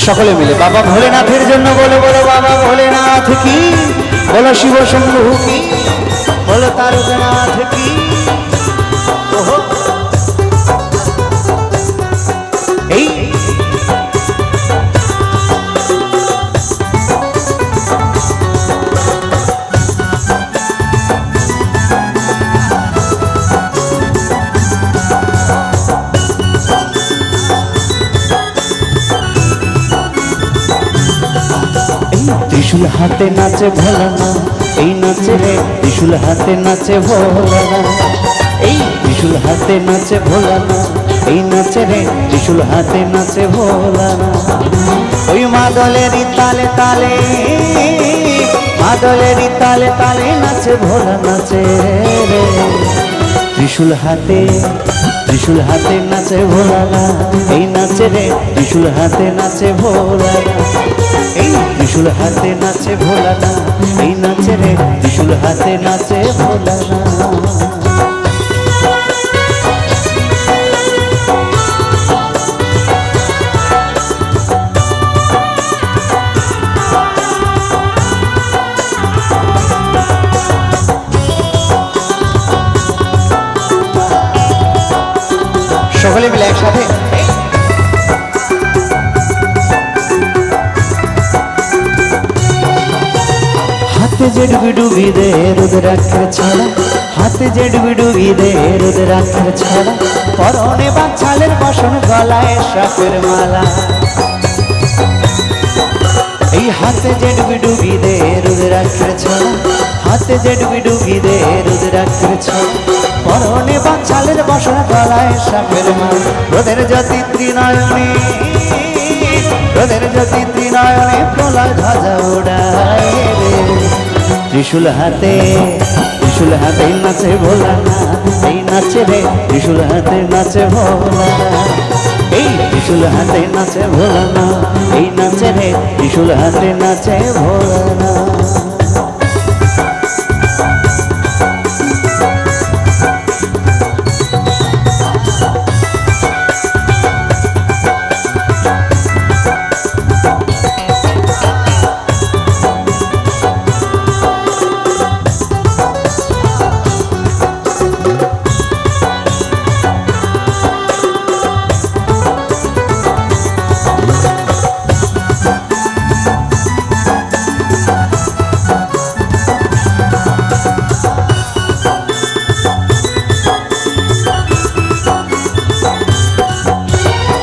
সকলে মিলে বাবা ভোলেনাথের জন্য বলো বলো বাবা ভোলেনাথ কি, বলো শিব শম্ভু কি, বলো তারকনাথ কি। ওহো এই ত্রিশূল হাতে নাচে ভোলানা, এই নাচে রে ত্রিশূল হাতে নাচে ভোলানা, এই ত্রিশূল হাতে নাচে ভোলানা, এই নাচে রে ত্রিশূল হাতে নাচে ভোলানা। ওই মাদলেরই তালে তালে, মাদলেরই তালে তালে নাচে ভোলা নাচে রে ত্রিশূল হাতে, ত্রিশূল হাতে নাচে ভোলানা, এই নাচে রে ত্রিশূল হাতে নাচে ভোলানা, এই ত্রিশূল হাতে নাচে ভোলানা, এই নাচে রে ত্রিশূল হাতে নাচে ভোলানা। সকলে মিলে একসাথে হাতে যে ডুবি ডুবি দে রুদ্রাক্ষের ছাড়া, হাতে যে ডুবি ডুবি দে রুদ্রাক্ষের ছাড়া, পরনে বাচ্চালের বসন গলায় সাপের মালা। এই হাতে যে ডুবি ডুবি দে রুদ্রাক্ষের ছাড়া, হাতে যে ডুবি ডুবি দে রুদ্রাক্ষের ছাড়া, পরনে বাচ্চালের বসন গলায় সাপের মালা। রোদের জ্যোতি ত্রিনয়নে, রোদের জ্যোতি ত্রিনয়নে প্রলয় ধ্বজা উড়ায় রে ত্রিশূল হাতে, ত্রিশূল হাতে নাচে ভোলানা, এই নাচে রে ত্রিশূল হাতে নাচে ভোলানা, এই ত্রিশূল হাতে নাচে ভোলানা, এই নাচে রে ত্রিশূল হাতে নাচে ভোলানা।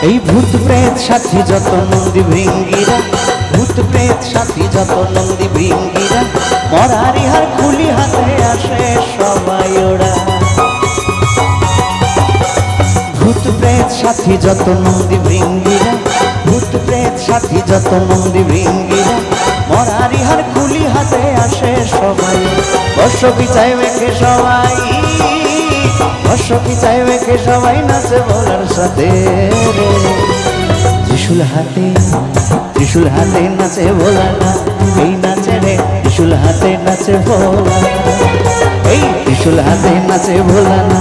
এই ভূত প্রেত সাথী যত নন্দী ভৃঙ্গিরা, ভূত প্রেত সাথী যত নন্দী ভৃঙ্গিরা, মরারি হার খুলি হাতে আসে সবাই ওরা। ভূত প্রেত সাথী যত নন্দী ভৃঙ্গিরা, ভূত প্রেত সাথী যত নন্দী ভৃঙ্গিরা, মরারি হার খুলি হাতে আসে সবাই। বর্ষ বিচায় মেখে সবাই, বর্ষ বিচায় মেখে সবাই নাচে ভোলার সাথে রে ত্রিশূল হাতে, ত্রিশূল হাতে নাচে ভোলানা, এই নাচে রে ত্রিশূল হাতে নাচে ভোলানা, এই ত্রিশূল হাতে নাচে ভোলানা,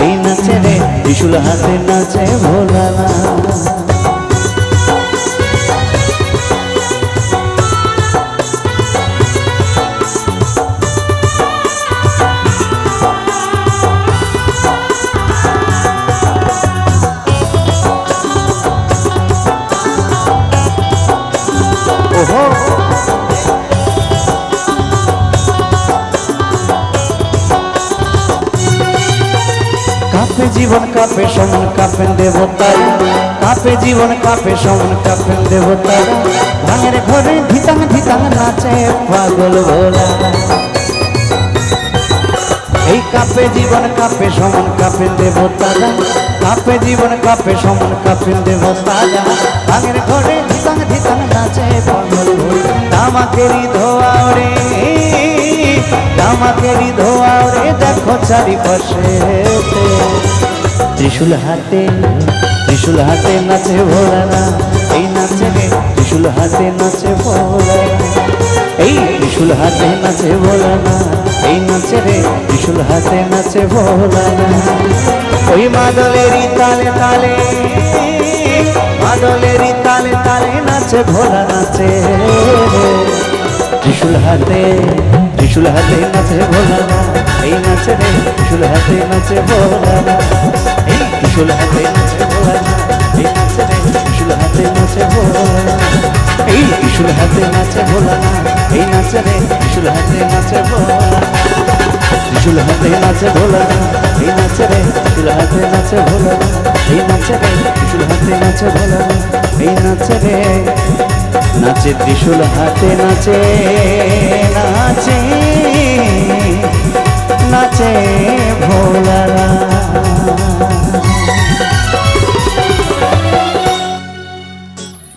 এই নাচে রে ত্রিশূল হাতে নাচে ভোলানা। কাপে জীবন কাপে সমান কাপেন দেবতারা, কাপে জীবন কাপে সমান কাপেন দেবতারা, ভাঙের ঘরে ধিতাং ধিতাং নাচে পাগল ভোলা। এই কাপে জীবন কাপে সমান কাপেন দেবতারা, কাপে জীবন কাপে সমান কাপেন দেবতারা, ভাঙের ঘরে ধিতাং ধিতাং নাচে পাগল ভোলা। তামাকেরি ধোয়া রে, তামাকেরি ধোয়া রে দেখো চারিপাশে ত্রিশূল হাতে, ত্রিশূল হাতে নাচে ভোলানা, এই নাচে রে ত্রিশূল হাতে নাচে ভোলানা, এই ত্রিশূল হাতে নাচে ভোলানা, এই নাচে রে ত্রিশূল হাতে নাচে ভোলানা। ওই মাদলেরই তালে তালে, মাদলেরই তালে তালে নাচে নাচে ভোলা নাচে, ত্রিশূল হাতে নাচে ভোলা না, এই নাচে রে ত্রিশূল হাতে নাচে ভোলা না, এই ত্রিশূল হাতে নাচে ভোলা না, এই নাচে রে ত্রিশূল হাতে নাচে ভোলা না, এই ত্রিশূল হাতে নাচে ভোলা না, এই নাচে রে ত্রিশূল হাতে নাচে ভোলা না, ত্রিশূল হাতে নাচে ভোলা না, এই নাচে রে ত্রিশূল হাতে নাচে ভোলা না, এই নাচে রে ত্রিশূল হাতে নাচে ভোলা না, এই নাচে রে নাচে ত্রিশূল হাতে নাচে নাচে নাচে ভোলা না।